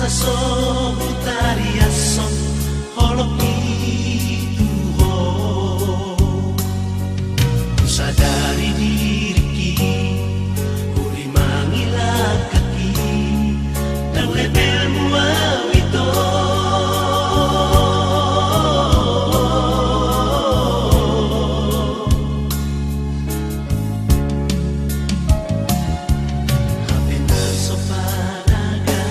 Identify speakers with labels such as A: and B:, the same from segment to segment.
A: Sobutariason holoki tuho sadari diriki uli mangilag kaki dan lebel muawito hapena sopanaga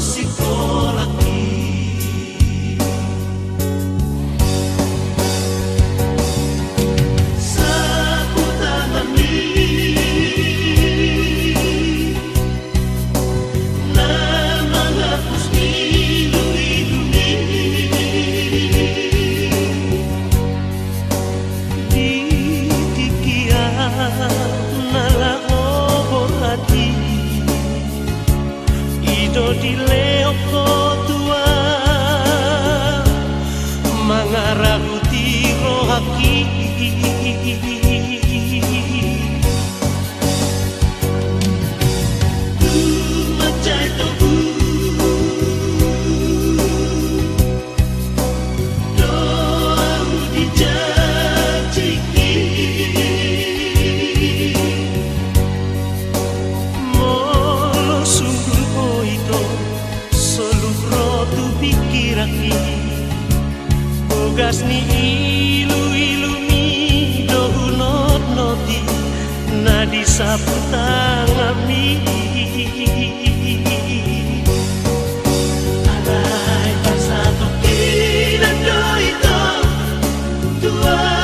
A: psikolaki sapu tanami na mga pusnilu-ilumi ditikian nalahobor hati di leoko tua mangaraguti rohaki macai tobu doa dijajiki molo sungguh itu seluruh tu pikiraki bogas ni ilu-ilumi dohunot noti nadi sapu tangami alai pasatu kinan doito tua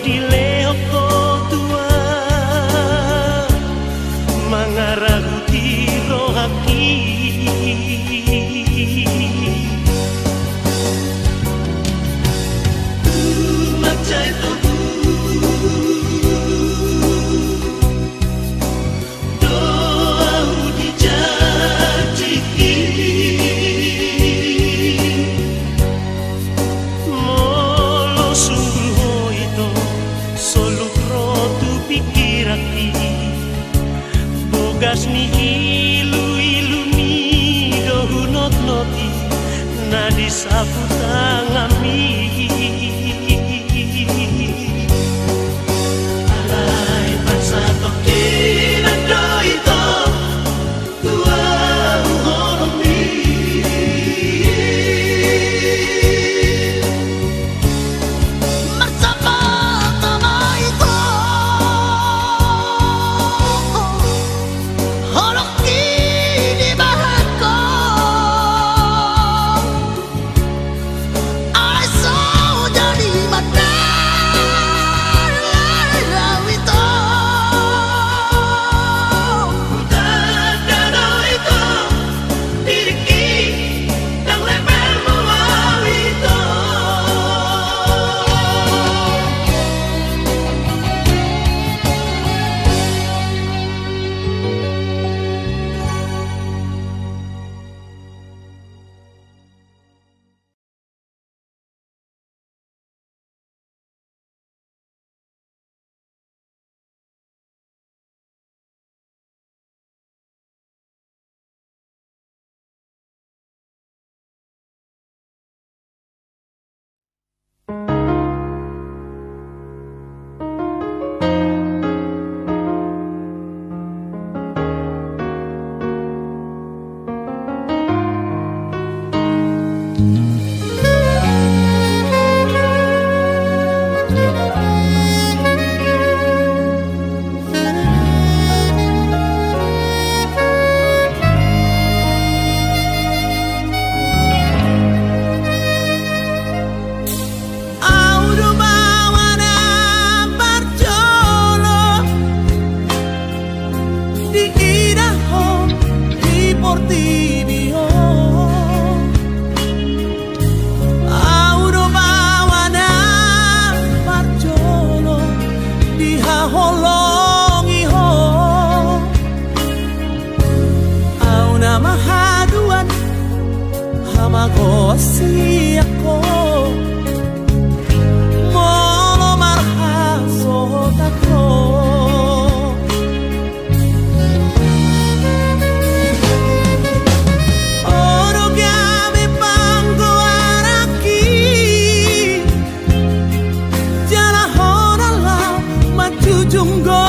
A: di leoko tua mangaraguti rohaki macai tobu sapu tangami alai bangsa toki dan doito tua uholomi
B: bersama nama itu holok di bahako aso jadi mata itu
A: dado itu diriki dan lepel mau itu
B: Audo bawana barjolo di Idaho di Portibio Audo bawana barjolo di Haholongiho Auna mahaduan hamagosi ako Molo marhaso tako Oro gami panggo araki Jala honala majujunggo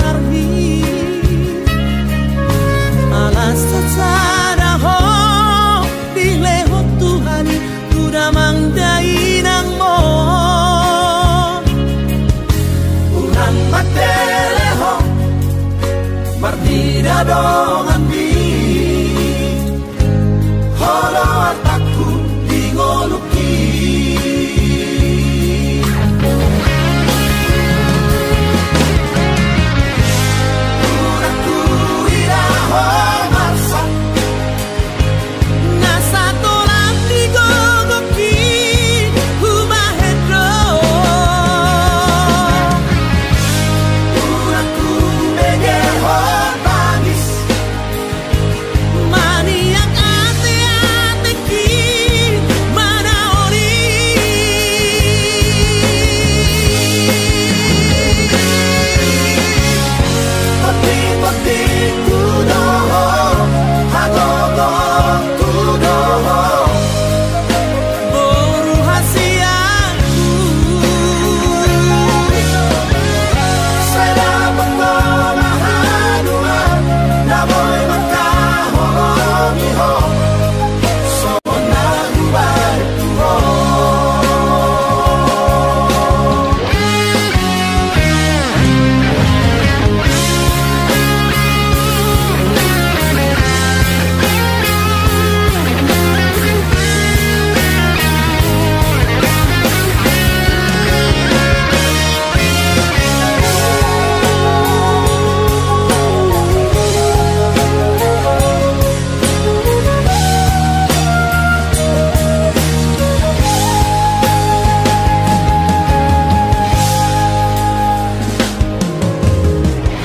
B: arhi Alas sasada ho dileho Tuhan Kuda mangdai nang mo
A: urang mateleho martida dong ambi holo ataku dingoluki urangku iraho masa
B: Nasa tolak digogoki Humahedro
A: urangku begeho tangis
B: Maniak ate-ateki Mana oli
A: peti-peti kudoho hagogo kudoho
B: Boru hasiaku
A: Saya mengolah haduan Namoy makaholongiho Sona hubar tuho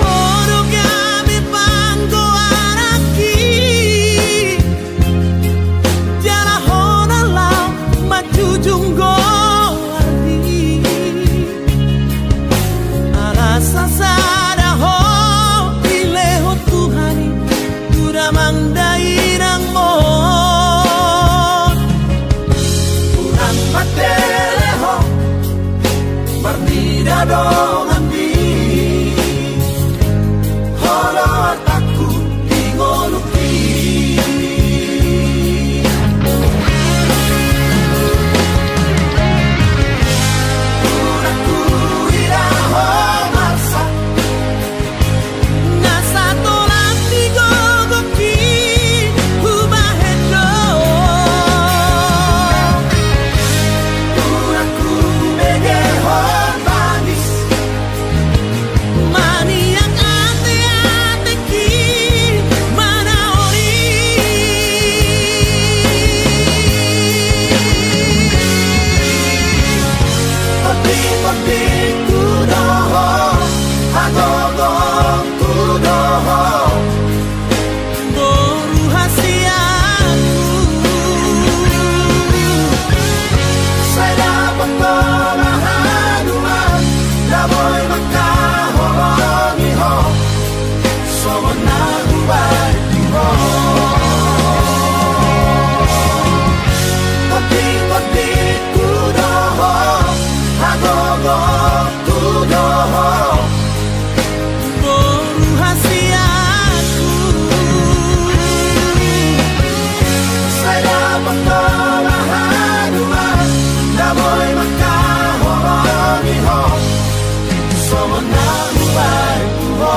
B: Oro gami panggo araki Jala honala majujunggo arhi Alas sasada ho dileho Tuhani Kuda mangdai nang mo
A: dongan di holo aku di ngoluki unaku iraho marsa
B: nasa tolan di gogoki ubahendo
A: unaku megehon manis
B: maniak ate-ateki manaori
A: Papi kudoho agogo kudoho
B: boru hasiaku
A: saya pengalahanua daboy makahoroni ho somenahu barti ho Papi kudoho agogo kudoho
B: boru hasiaku
A: saya pengalahanua daboy makahoroni ho somenahu barti ho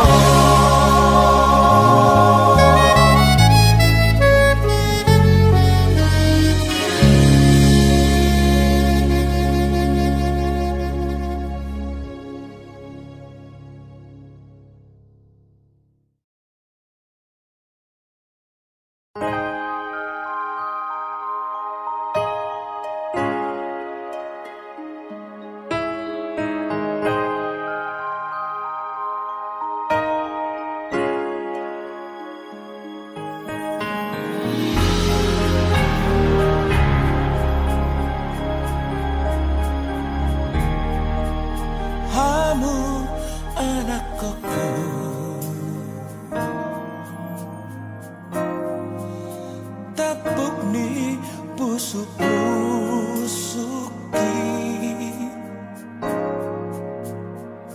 B: Kamu anak koko tapuk ni busuk-busuki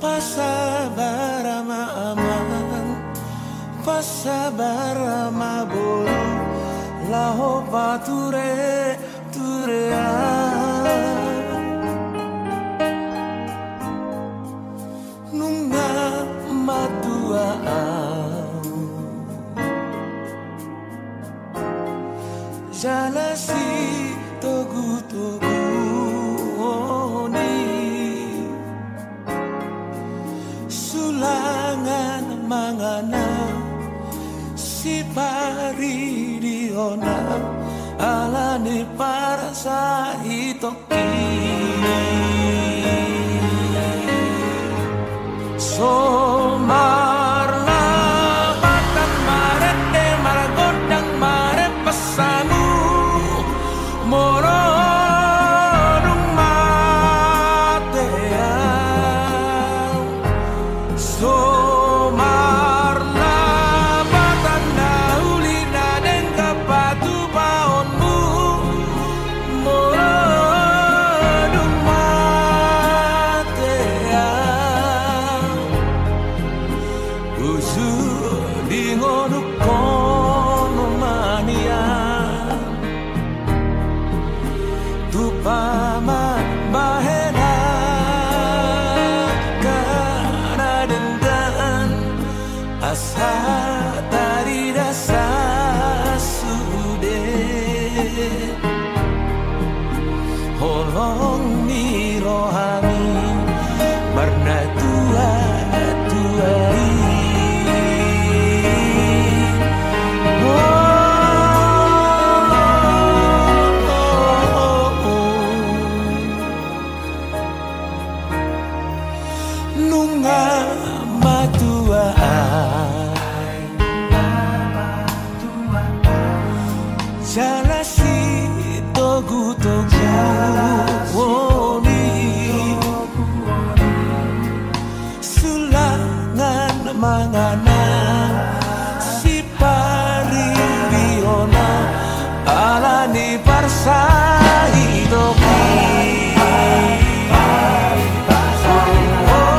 B: pasabarama aman pasabarama bolu laho pature turean nunga matua jalasi togu-togu oni sulangan mangana si pari diona alani parasa itoki Somarna batang marete maragodang mare pesamu morodung matean Somarna batang daulina den kapatu paonmu morodung matean Usul di ngono kono mania tu paman bahena karena dendam asa dari dasar sude holong ni rohani warna tua-tuai nunga matua jalasi togu-togu woni sulangan mangana si pari diona alani parsa hidoki Oh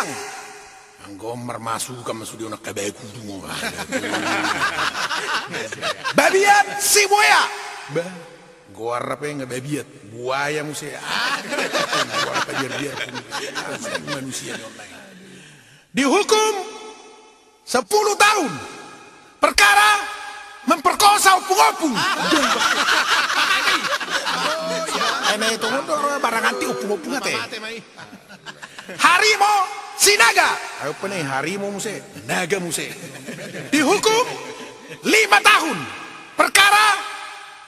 C: siang. Gomer masuk dia nak kabe kudu. Babiat si buaya. Gua apa yang babiat buaya musia. Gua apa biar manusia online. Dihukum 10 tahun. Perkara memperkosa opung-opung. Ini itu barang anti opung-opung teh. Harimau Sinaga. Ayo nih harimau muse, naga muse. Dihukum 5 tahun. Perkara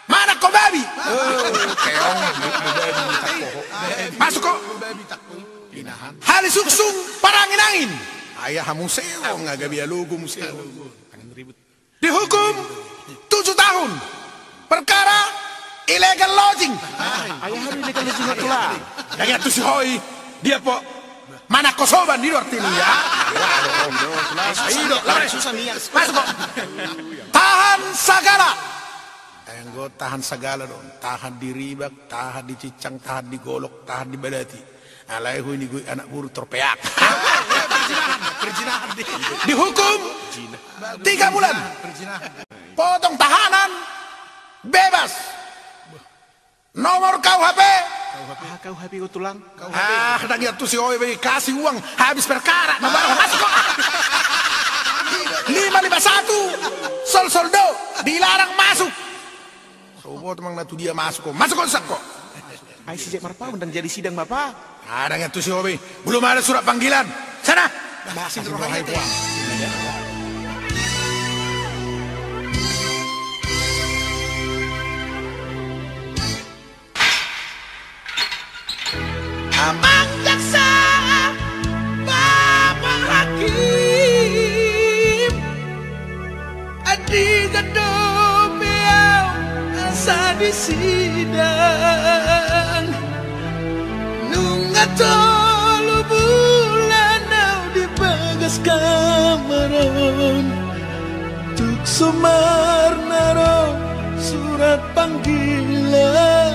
C: mana kau babi? Keong. Masuk kok. Hali suksung parangin-angin. Ayah museo ngaga biar logo museo. Dihukum 7 tahun. Perkara illegal lodging.
D: Ayah hari illegal lodging itu lah.
C: Yang itu si Hoi. Dia po. Mana kosoban di luar ini ya? Masuk kok. Tahan segala. Gue tahan segala dong. Tahan di ribak, tahan di cicang, tahan di golok, tahan di badati. Alaihu ini gue anak buru terpeak. Perjinahan. Dihukum 3 bulan. Potong tahanan. Bebas. Nomor KUHP.
D: KUHP itu tulang.
C: Dah gitu si Oi kasih uang habis perkara. Masuk kok. 551 soldo dilarang masuk. Sobo teman natu dia masuk kok. Masuk kok.
D: Ai si Jack Marpa undang jadi sidang Bapak.
C: Ada gitu si Oi. Belum ada surat panggilan. Sana.
D: Kasih rohai puang.
B: Amang jaksa Bapak Hakim Adi gedung biau asa di sidang Nungat tolu bulan nau di bagas kamaron Tuk sumar naro surat panggilan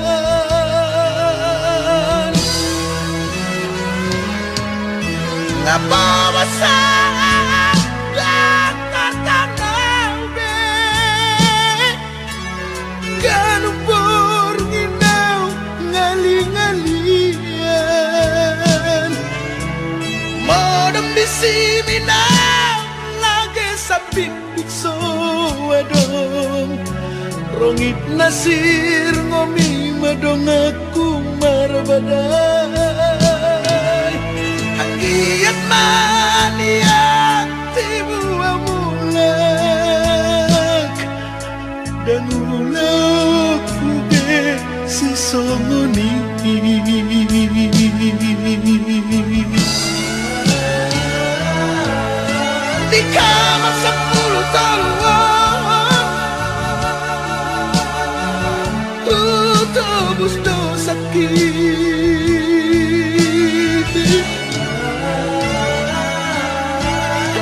B: Ngapa masalah Jakarta naube Ganumpur nginau ngali-ngalian Modem di siminau lagi sabit bikso wadong Rongit nasir ngomi madong aku marbadai Hangiat mania tibu amulak Dan ulak kuge si songoni Di kamar 10 tahun Tebus dosa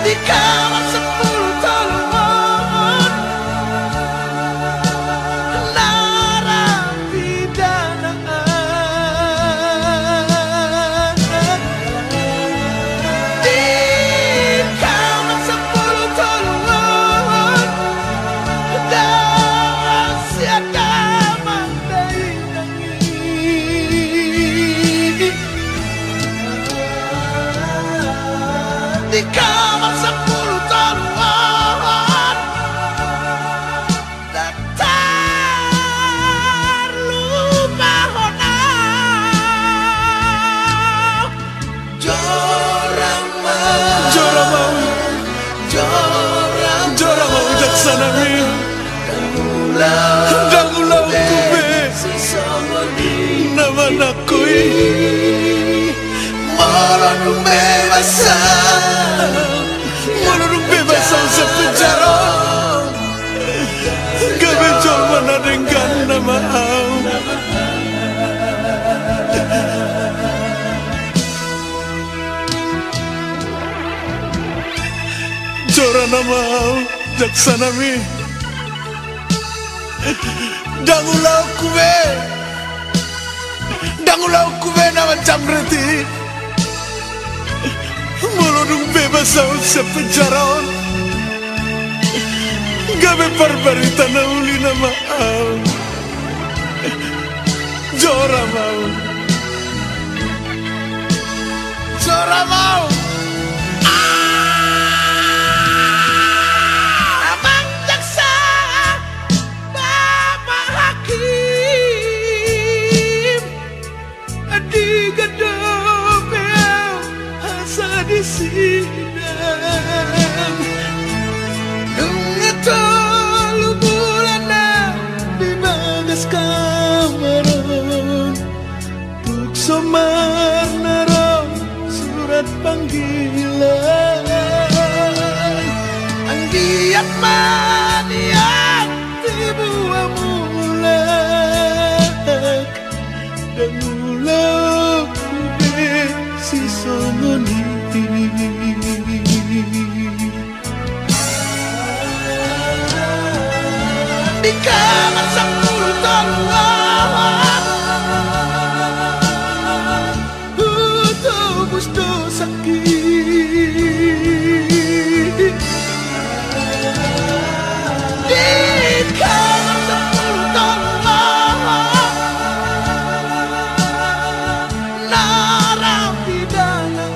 B: Di kamar 10 tahun narapidana Di kamar 10 tahun dan siada mandai nangi Di kamar 10 tahun daftar lupa honau Jorang mau jaksana mi Dan ulau kube nama nakui Morong bebasan sepenjara Kebejol mana dengan nama au Jora nama au jaksana mi Dangulau kube nama jamreti
C: Molodung bebas sa penjara. Gabe parbarita na uli na maaw. Jora mau. Jora mau.
B: Abang jaksa, Bapak Hakim, di gedung beliau asa di sidang. Tolu bulana di bagas kamaron, tuk somar narong surat panggilan. Anggiat maniak dibuang mulak, dan mulak kube si somoni. Di kamar 10 tahun tubus dosa sakit. Di kamar 10 tahun narapidana.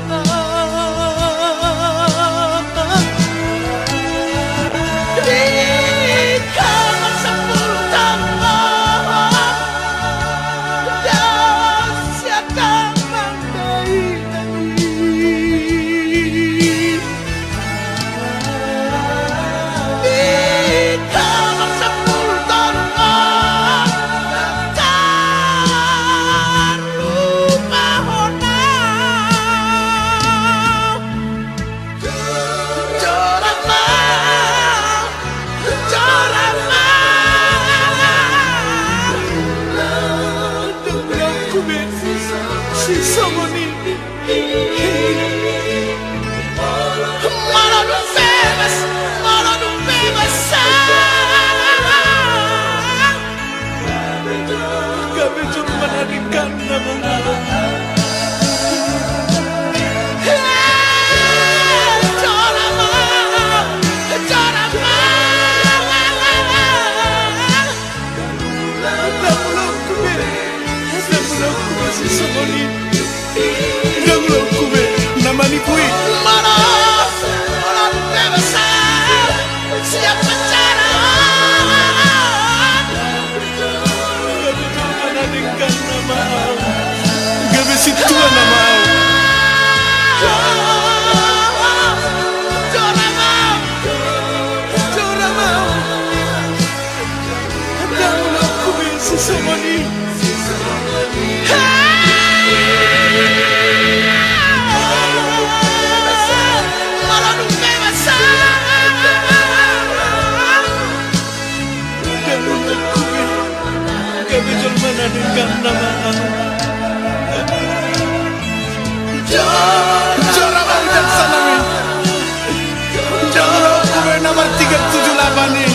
C: Nomor 378 nih.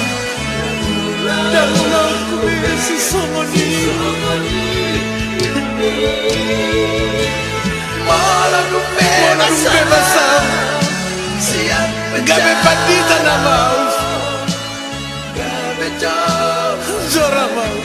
C: Dan aku si somoni. Malam bebas. Siap gabe pandita na maus. Gabe jora mau.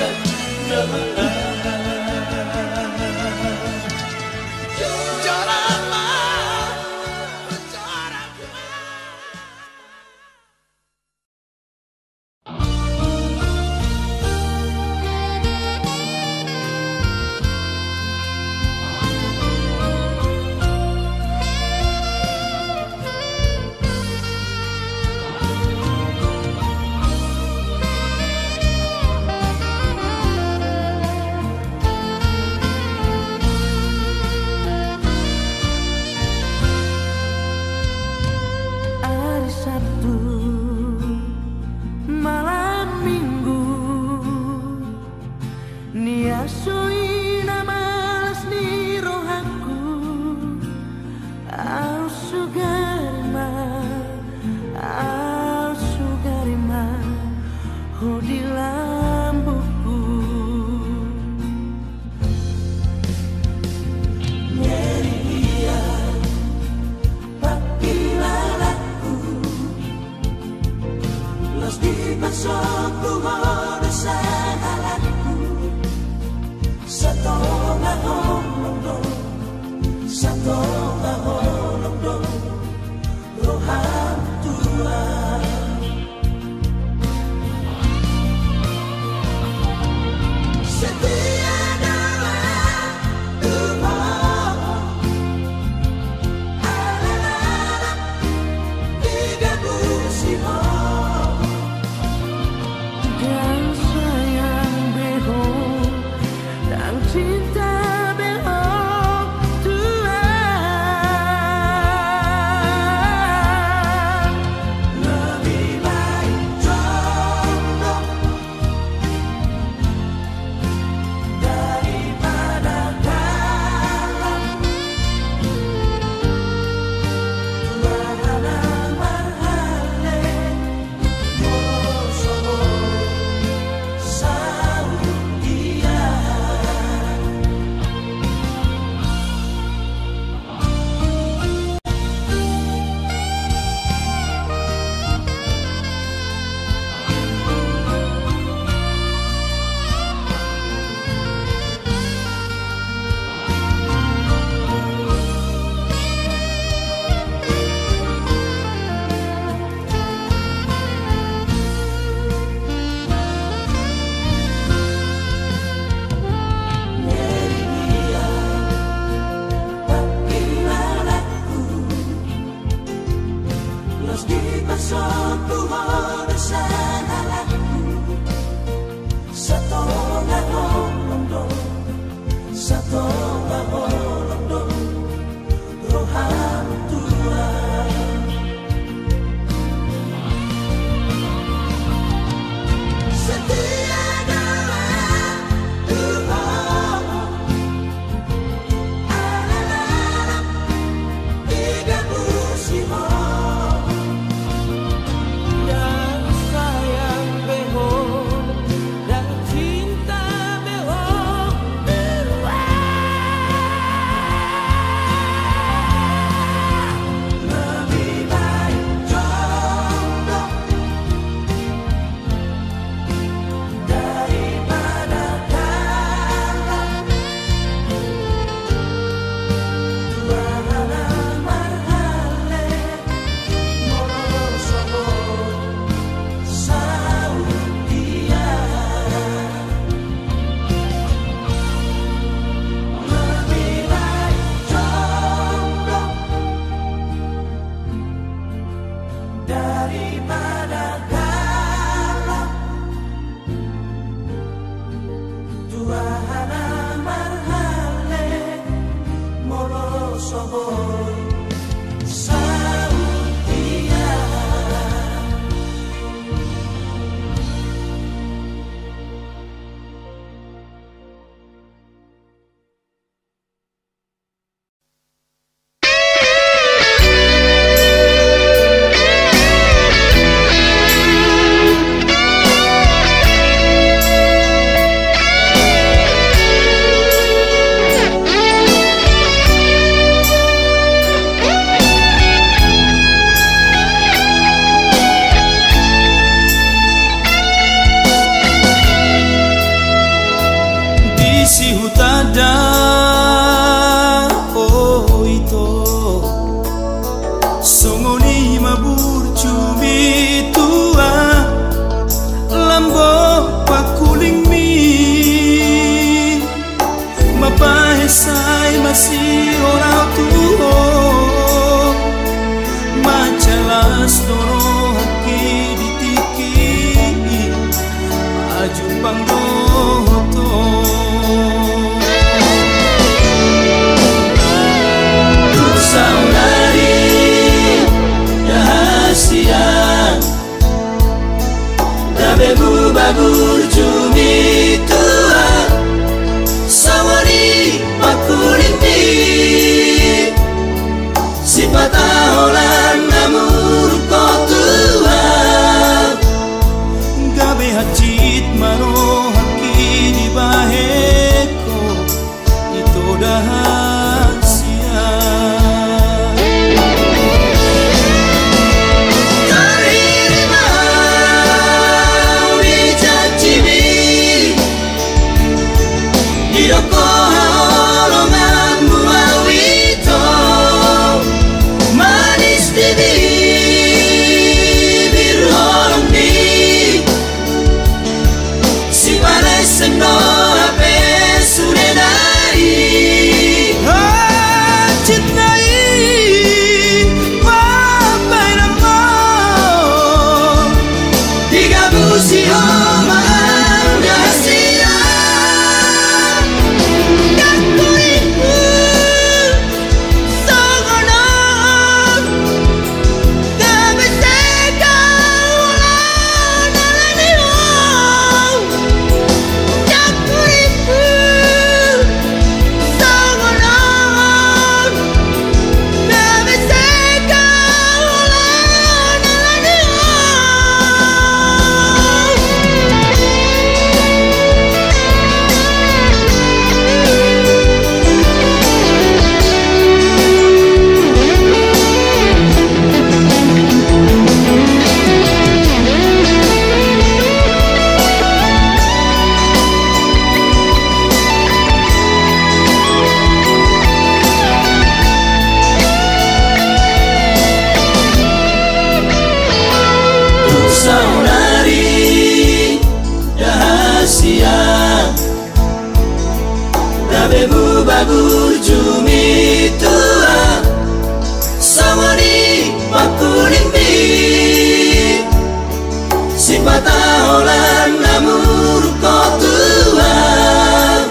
A: taholan namuru ko Tuhan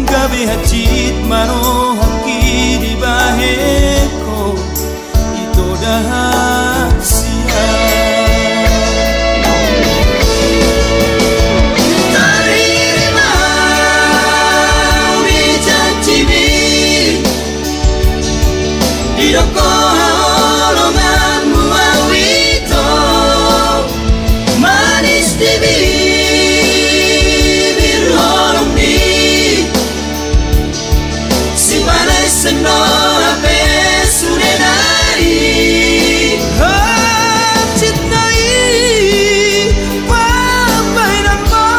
B: gabi hacit mano haki di baheko itu dahasia
A: Tarima uri janjibi Idoko haolonganmu awito Manis di bibir holong di Simpanai seno ape sunenai
B: hacit nai papai namo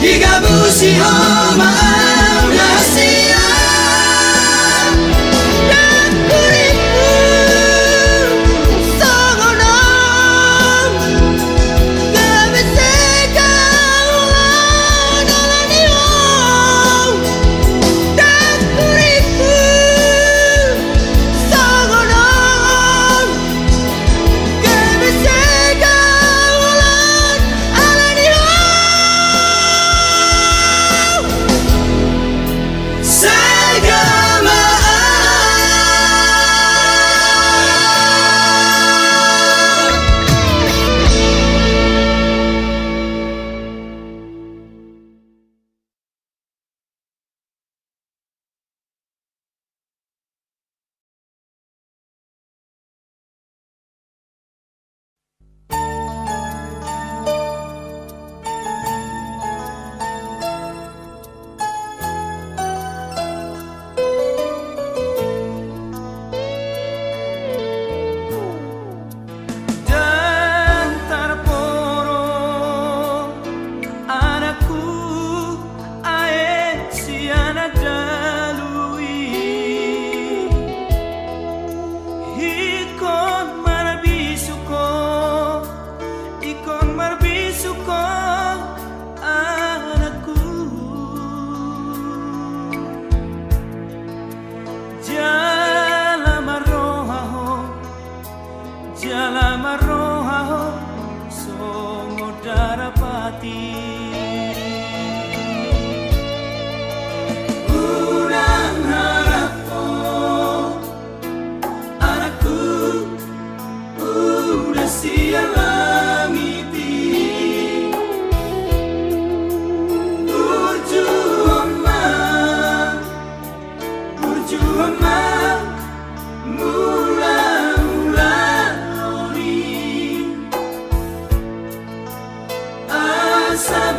A: Igabusi homa rahasia Dan kuripu songonom Gabi segaulan alaniong Dan kuripu songonom Gabi segaulan alaniong
B: dan tarporo anakku ae si anak dalui ikon marbisuko anakku Jalan marohaho songo darapati
A: Urang harapku anakku udah siang langiti Burju hama mula-mula lori Asa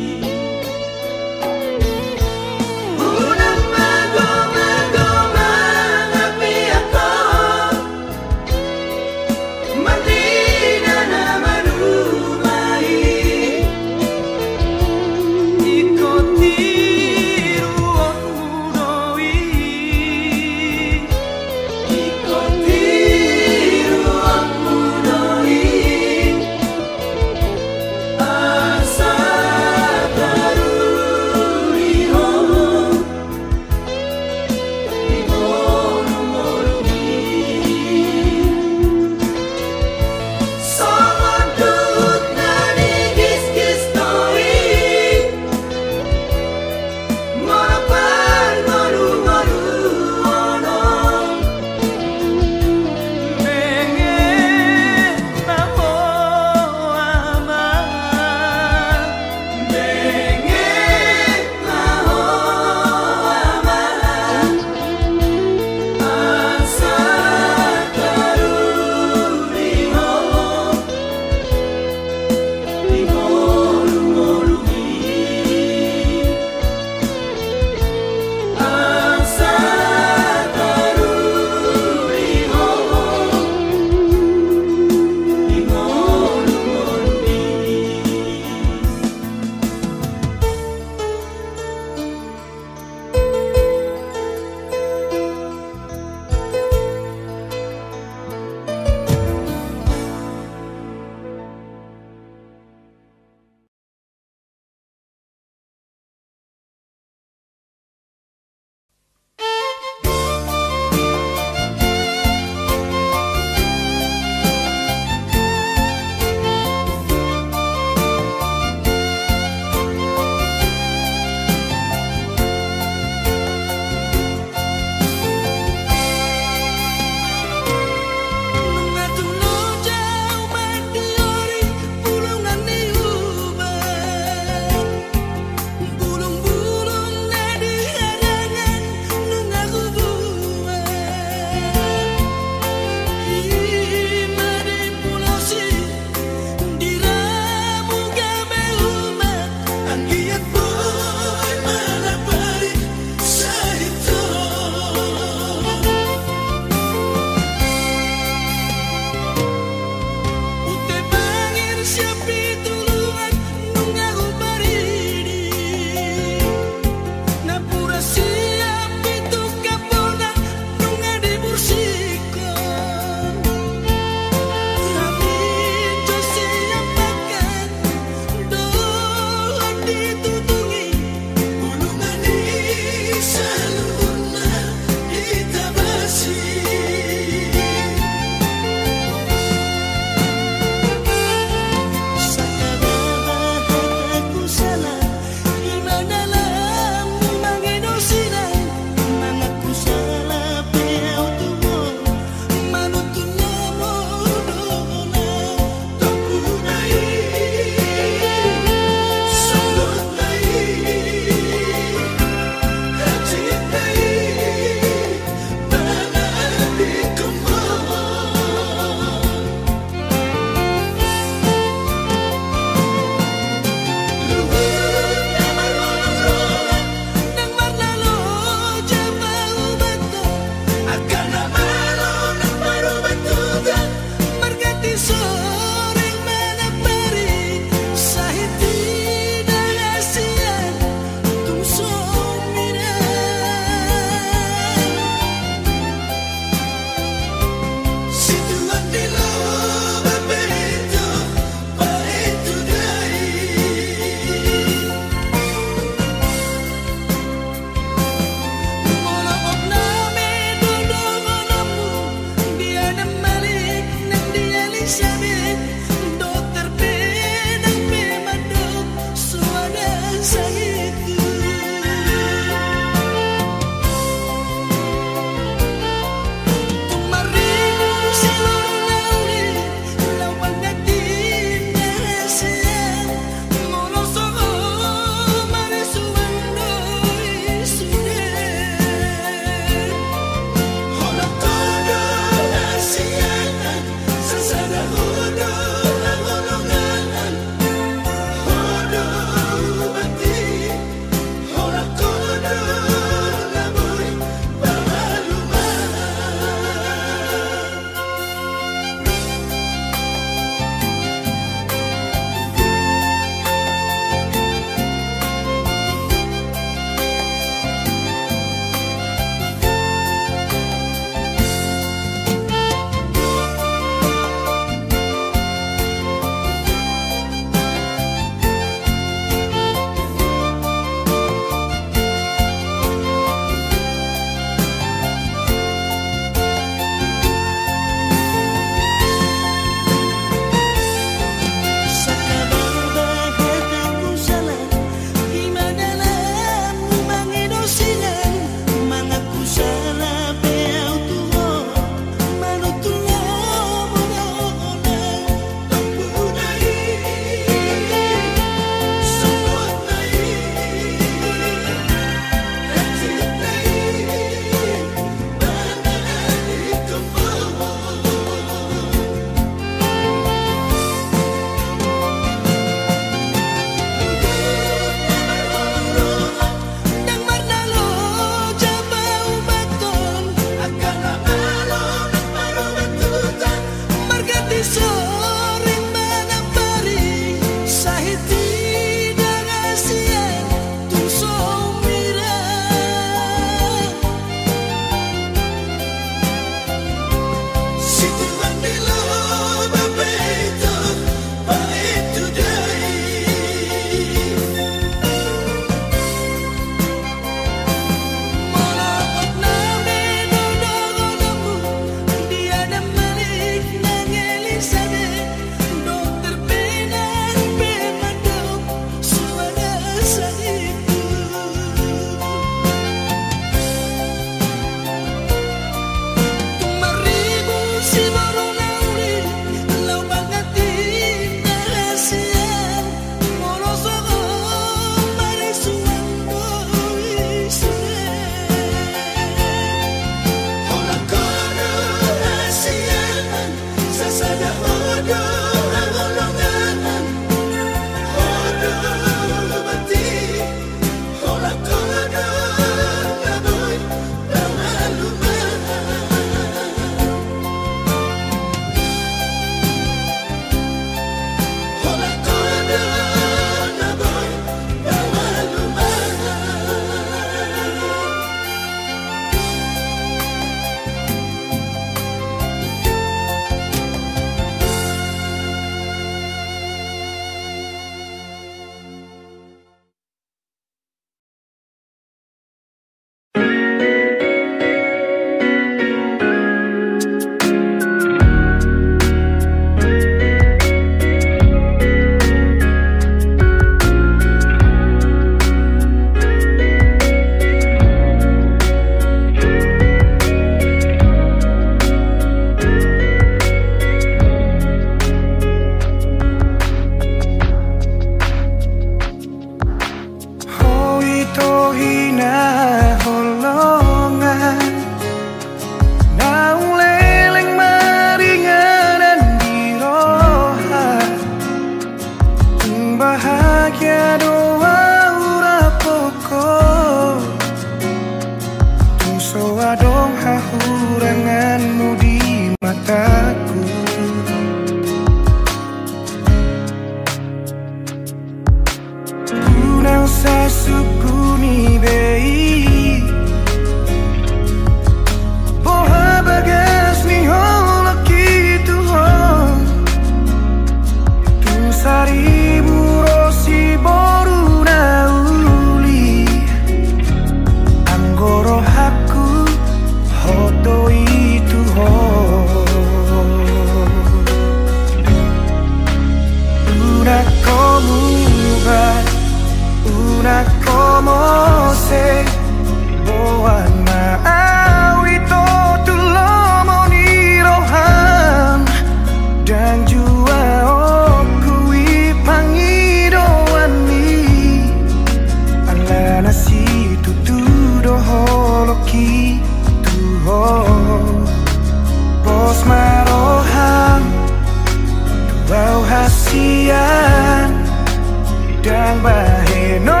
E: yang bahe no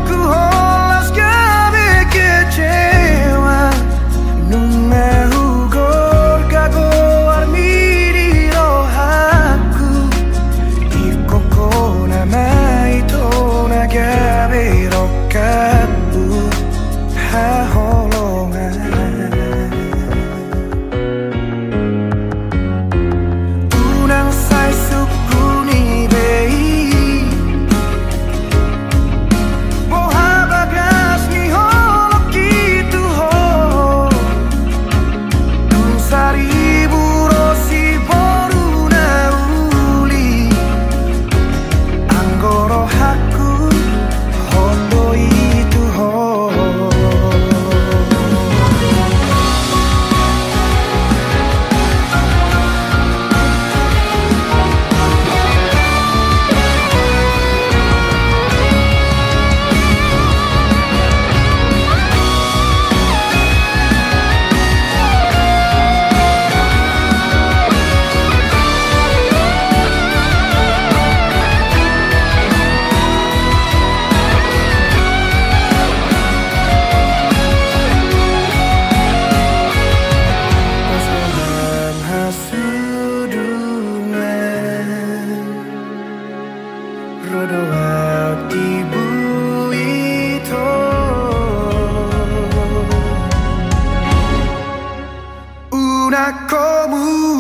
E: ku holas gabe kecewa nunga hugor gago armi di rohaku ikoko nama itu gabe rokabu ha holongan unang sai suku ni bei boha bagas ni holok gitu ho tun saribu rosi boruna uli anggoro haku hondo itu ho una como